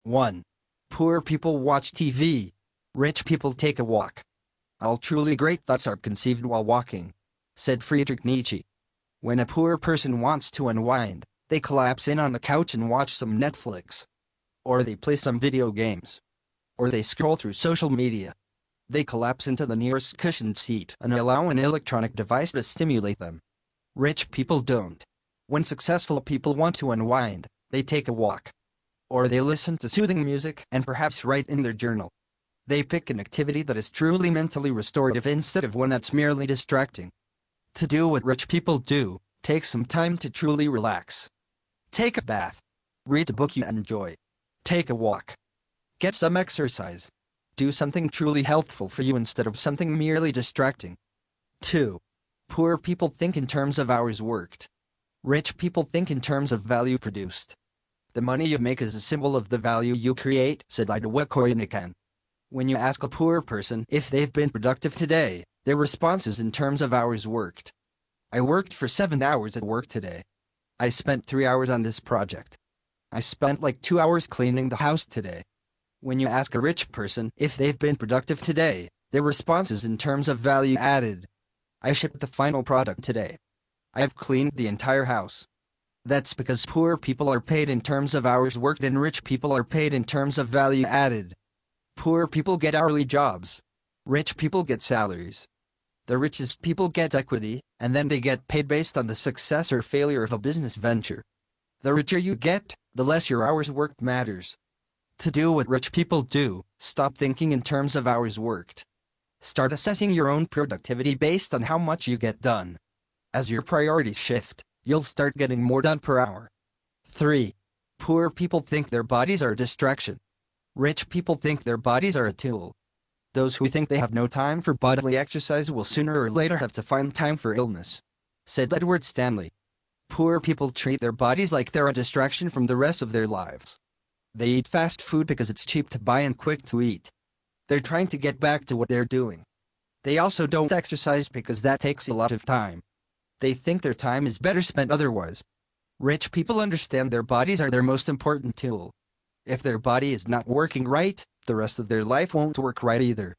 1. Poor people watch TV. Rich people take a walk. All truly great thoughts are conceived while walking, said Friedrich Nietzsche. When a poor person wants to unwind, they collapse in on the couch and watch some Netflix. Or they play some video games. Or they scroll through social media. They collapse into the nearest cushioned seat and allow an electronic device to stimulate them. Rich people don't. When successful people want to unwind, they take a walk. Or they listen to soothing music and perhaps write in their journal. They pick an activity that is truly mentally restorative instead of one that's merely distracting. To do what rich people do, take some time to truly relax. Take a bath. Read a book you enjoy. Take a walk. Get some exercise. Do something truly healthful for you instead of something merely distracting. 2. Poor people think in terms of hours worked. Rich people think in terms of value produced. The money you make is a symbol of the value you create, said Ida Koynikan. When you ask a poor person if they've been productive today, their response is in terms of hours worked. I worked for 7 hours at work today. I spent 3 hours on this project. I spent like 2 hours cleaning the house today. When you ask a rich person if they've been productive today, their response is in terms of value added. I shipped the final product today. I have cleaned the entire house. That's because poor people are paid in terms of hours worked and rich people are paid in terms of value added. Poor people get hourly jobs. Rich people get salaries. The richest people get equity, and then they get paid based on the success or failure of a business venture. The richer you get, the less your hours worked matters. To do what rich people do, stop thinking in terms of hours worked. Start assessing your own productivity based on how much you get done. As your priorities shift, you'll start getting more done per hour. 3. Poor people think their bodies are a distraction. Rich people think their bodies are a tool. Those who think they have no time for bodily exercise will sooner or later have to find time for illness, said Edward Stanley. Poor people treat their bodies like they're a distraction from the rest of their lives. They eat fast food because it's cheap to buy and quick to eat. They're trying to get back to what they're doing. They also don't exercise because that takes a lot of time. They think their time is better spent otherwise. Rich people understand their bodies are their most important tool. If their body is not working right, the rest of their life won't work right either.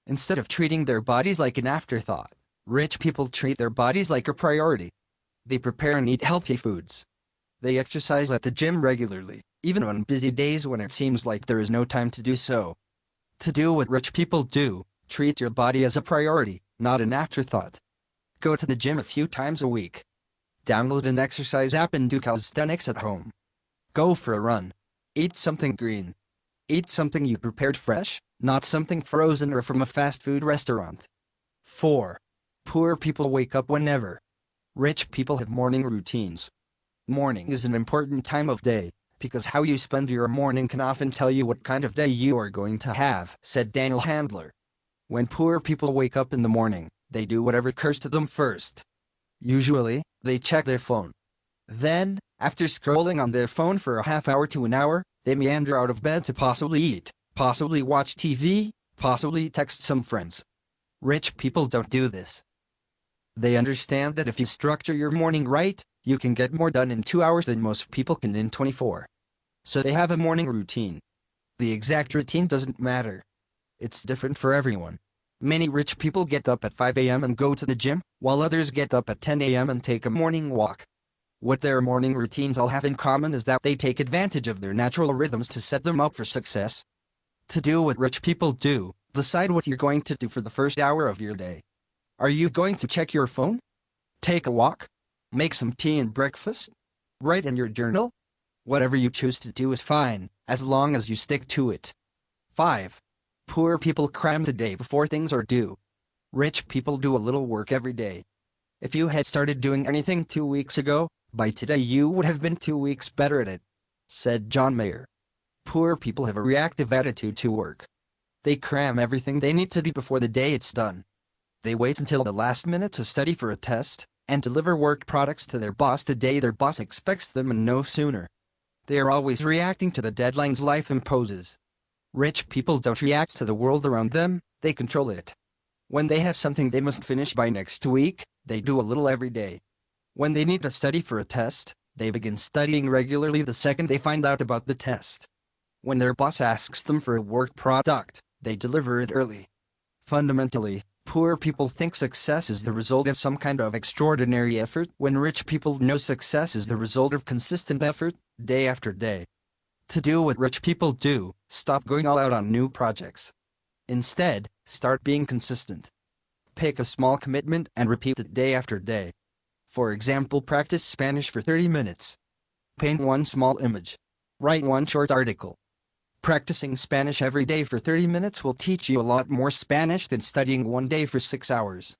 Instead of treating their bodies like an afterthought, rich people treat their bodies like a priority. They prepare and eat healthy foods. They exercise at the gym regularly, even on busy days when it seems like there is no time to do so. To do what rich people do, treat your body as a priority, not an afterthought. Go to the gym a few times a week. Download an exercise app and do calisthenics at home. Go for a run. Eat something green. Eat something you prepared fresh, not something frozen or from a fast food restaurant. 4. Poor people wake up whenever. Rich people have morning routines. Morning is an important time of day, because how you spend your morning can often tell you what kind of day you are going to have, said Daniel Handler. When poor people wake up in the morning, they do whatever occurs to them first. Usually, they check their phone. Then, after scrolling on their phone for a half hour to an hour, they meander out of bed to possibly eat, possibly watch TV, possibly text some friends. Rich people don't do this. They understand that if you structure your morning right, you can get more done in 2 hours than most people can in 24. So they have a morning routine. The exact routine doesn't matter. It's different for everyone. Many rich people get up at 5 a.m. and go to the gym, while others get up at 10 a.m. and take a morning walk. What their morning routines all have in common is that they take advantage of their natural rhythms to set them up for success. To do what rich people do, decide what you're going to do for the first hour of your day. Are you going to check your phone? Take a walk? Make some tea and breakfast? Write in your journal? Whatever you choose to do is fine, as long as you stick to it. 5. Poor people cram the day before things are due. Rich people do a little work every day. If you had started doing anything 2 weeks ago, by today you would have been 2 weeks better at it, said John Mayer. Poor people have a reactive attitude to work. They cram everything they need to do before the day it's done. They wait until the last minute to study for a test, and deliver work products to their boss the day their boss expects them and no sooner. They are always reacting to the deadlines life imposes. Rich people don't react to the world around them, they control it. When they have something they must finish by next week, they do a little every day. When they need to study for a test, they begin studying regularly the second they find out about the test. When their boss asks them for a work product, they deliver it early. Fundamentally, poor people think success is the result of some kind of extraordinary effort, when rich people know success is the result of consistent effort, day after day. To do what rich people do, stop going all out on new projects. Instead, start being consistent. Pick a small commitment and repeat it day after day. For example, practice Spanish for 30 minutes. Paint one small image. Write one short article. Practicing Spanish every day for 30 minutes will teach you a lot more Spanish than studying one day for 6 hours.